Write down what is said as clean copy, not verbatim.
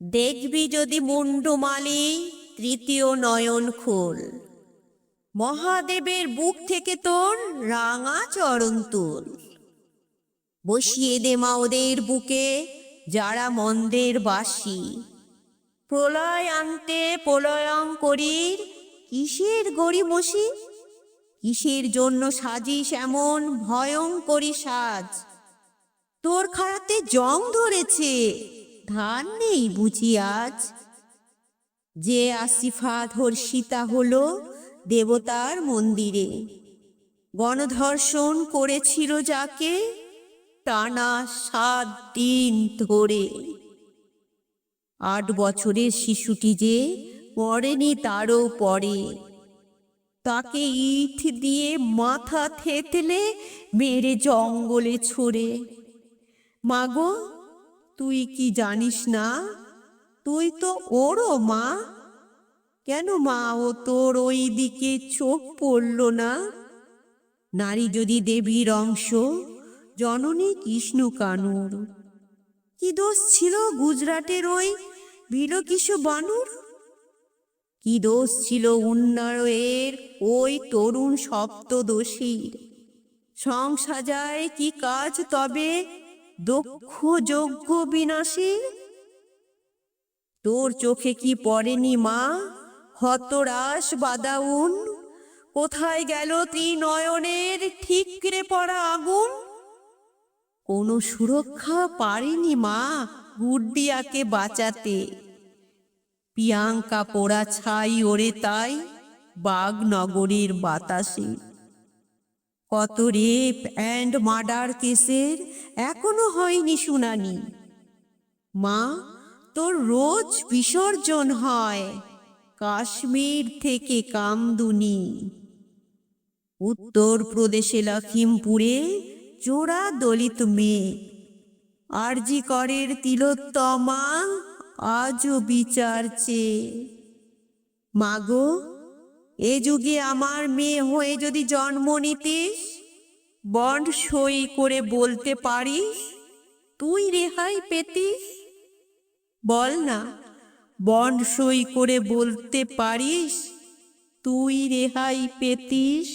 দেখবি যদি মুন্ডমালি তৃতীয় নয়ন খোল, মহাদেবের বুক থেকে তোর রাঙা চরণ তুল। বসিয়ে দে মা ওদের বুকে যারা মন্দের বাসি, প্রলয় আনতে প্রলয়ঙ্করীর কিসের গড়িমসি? কিসের জন্য সাজিস এমন ভয়ঙ্করী সাজ? তোর খাড়াতে জং ধরেছে, ধান নেই বুঝি আজ? যে আসিফা ধর্ষিতা হলো দেবতার মন্দিরে, গণধর্ষণ করেছিল যাকে টানা 7 দিন ধরে। 8 বছরের শিশুটি যে মরেনি তারও পরে, তাকে ইট দিয়ে মাথা থেতলে মেরে জঙ্গলে ছড়ে। মাগো, তুই কি জানিস না? তুই তো ওরও মা। কেন মা ও তোর ওই দিকে চোখ পড়ল না? নারী যদি দেবীর অংশ, জননী কৃষ্ণ কানুর, কি দোষ ছিল গুজরাটের ওই বিলকিস বানুর? কি দোষ ছিল উন্নয়ের ওই তরুণ সপ্তদোষীর? সংসাজায় কি কাজ তবে দক্ষ যজ্ঞ বিনাশীর? তোর চোখে কি পড়েনি মা হতরাস বাদাউন? কোথায় গেল ত্রিনয়নের ঠিকরে পড়া আগুন? কোনো সুরক্ষা পারেনি মা গুড্ডিয়াকে বাঁচাতে। পিয়াঙ্কা পোড়া ছাই ওরে তাই বাগনগরের বাতাসে। কত রেপ অ্যান্ড মার্ডার কেসের এখনো হয়নি শুনানি। মা, তোর রোজ বিসর্জন হয় কাশ্মীর থেকে কামদুনি। উত্তর প্রদেশে লখিমপুরে চোরা দলিত মেয়ে, আরজি করের তিলোত্তমা আজও বিচার চেয়ে। মাগো, এ যুগে আমার মেয়ে হয়ে যদি জন্ম নিতিস, বন্ড সই করে বলতে পারিস তুই রেহাই পেতিস? বল না, বন্ড সই করে বলতে পারিস তুই রেহাই পেতিস?